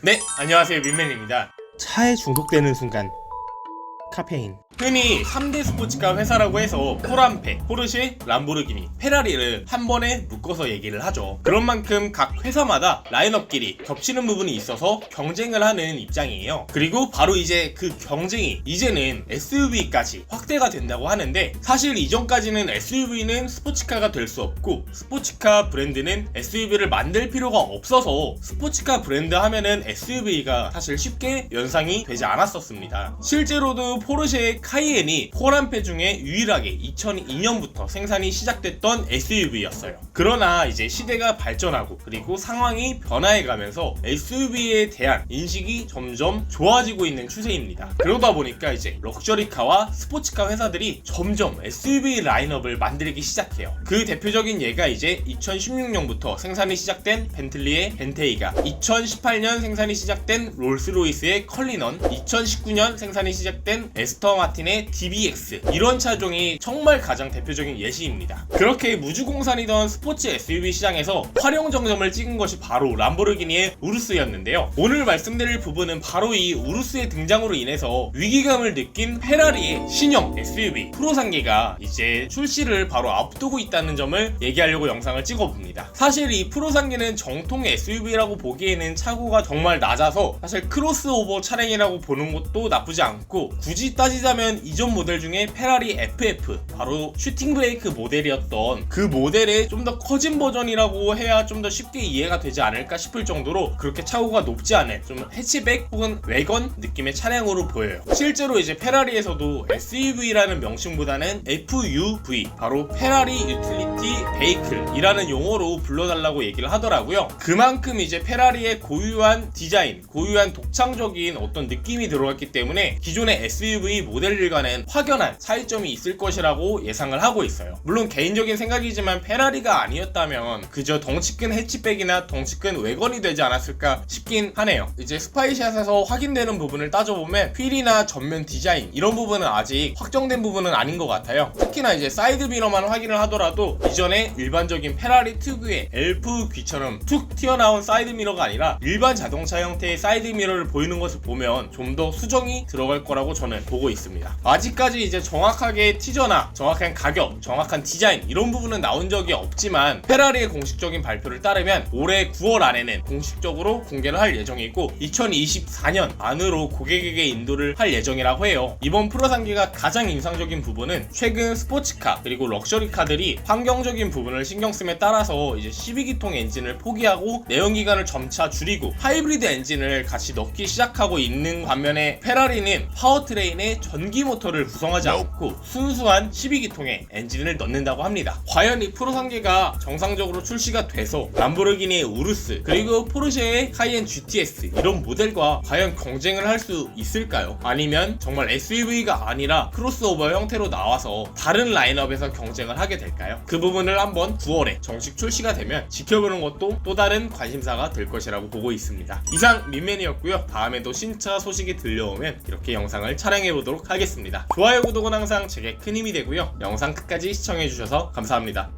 네, 안녕하세요. 민맨입니다. 차에 중독되는 순간 카페인. 흔히 3대 스포츠카 회사라고 해서 토람페, 포르쉐, 람보르기니, 페라리를 한 번에 묶어서 얘기를 하죠. 그런 만큼 각 회사마다 라인업끼리 겹치는 부분이 있어서 경쟁을 하는 입장이에요. 그리고 바로 이제 그 경쟁이 이제는 SUV까지 확대가 된다고 하는데, 사실 이전까지는 SUV는 스포츠카가 될 수 없고 스포츠카 브랜드는 SUV를 만들 필요가 없어서 스포츠카 브랜드 하면은 SUV가 사실 쉽게 연상이 되지 않았었습니다. 실제로도 포르쉐의 카이엔이 토람페 중에 유일하게 2002년부터 생산이 시작됐던 SUV였어요. 그러나 이제 시대가 발전하고 그리고 상황이 변화해가면서 SUV에 대한 인식이 점점 좋아지고 있는 추세입니다. 그러다 보니까 이제 럭셔리카와 스포츠카 회사들이 점점 SUV 라인업을 만들기 시작해요. 그 대표적인 예가 이제 2016년부터 생산이 시작된 벤틀리의 벤테이가, 2018년 생산이 시작된 롤스로이스의 컬리넌, 2019년 생산이 시작된 에스터 마틴의 DBX, 이런 차종이 정말 가장 대표적인 예시입니다. 그렇게 무주공산이던 스포츠 SUV 시장에서 활용 정점을 찍은 것이 바로 람보르기니의 우루스였는데요. 오늘 말씀드릴 부분은 바로 이 우루스의 등장으로 인해서 위기감을 느낀 페라리의 신형 SUV 프로상계가 이제 출시를 바로 앞두고 있다는 점을 얘기하려고 영상을 찍어봅니다. 사실 이 프로상계는 정통 SUV라고 보기에는 차고가 정말 낮아서 사실 크로스오버 차량이라고 보는 것도 나쁘지 않고, 굳이 따지자면 이전 모델 중에 페라리 FF, 바로 슈팅 브레이크 모델이었던 그 모델의 좀 더 커진 버전이라고 해야 좀 더 쉽게 이해가 되지 않을까 싶을 정도로 그렇게 차고가 높지 않은 좀 해치백 혹은 외건 느낌의 차량으로 보여요. 실제로 이제 페라리에서도 SUV라는 명칭보다는 FUV, 바로 페라리 유틸리티 베이클이라는 용어로 불러달라고 얘기를 하더라고요. 그만큼 이제 페라리의 고유한 디자인, 고유한 독창적인 어떤 느낌이 들어갔기 때문에 기존의 SUV 모델들과는 확연한 차이점이 있을 것이라고 예상을 하고 있어요. 물론 개인적인 생각이지만 페라리가 아니었다면 그저 덩치 큰 해치백이나 덩치 큰 외건이 되지 않았을까 싶긴 하네요. 이제 스파이샷에서 확인되는 부분을 따져보면 휠이나 전면 디자인, 이런 부분은 아직 확정된 부분은 아닌 것 같아요. 특히나 이제 사이드 미러만 확인을 하더라도 이전에 일반적인 페라리 특유의 엘프 귀처럼 툭 튀어나온 사이드 미러가 아니라 일반 자동차 형태의 사이드 미러를 보이는 것을 보면 좀 더 수정이 들어갈 거라고 저는 보고 있습니다. 아직까지 이제 정확하게 티저나 정확한 가격, 정확한 디자인, 이런 부분은 나온 적이 없지만 페라리의 공식적인 발표를 따르면 올해 9월 안에는 공식적으로 공개를 할 예정이고 2024년 안으로 고객에게 인도를 할 예정이라고 해요. 이번 프로상계가 가장 인상적인 부분은 최근 스포츠카 그리고 럭셔리카들이 환경적인 부분을 신경씀에 따라서 이제 12기통 엔진을 포기하고 내연기관을 점차 줄이고 하이브리드 엔진을 같이 넣기 시작하고 있는 반면에, 페라리는 파워트레인에 전기 모터를 구성하지 않고 순수한 12기통의 엔진을 넣는다고 합니다. 과연 이 프로상계가 정상적으로 출시가 돼서 람보르기니의 우루스 그리고 포르쉐의 카이엔 GTS 이런 모델과 과연 경쟁을 할 수 있을까요? 아니면 정말 SUV가 아니라 크로스오버 형태로 나와서 다른 라인업에서 경쟁을 하게 될까요? 그 부분을 한번 9월에 정식 출시가 되면 지켜보는 것도 또 다른 관심사가 될 것이라고 보고 있습니다. 이상 민맨이었고요. 다음에도 신차 소식이 들려오면 이렇게 영상을 촬영해보도록 하겠습니다. 좋아요, 구독은 항상 제게 큰 힘이 되고요. 영상 끝까지 시청해주셔서 감사합니다.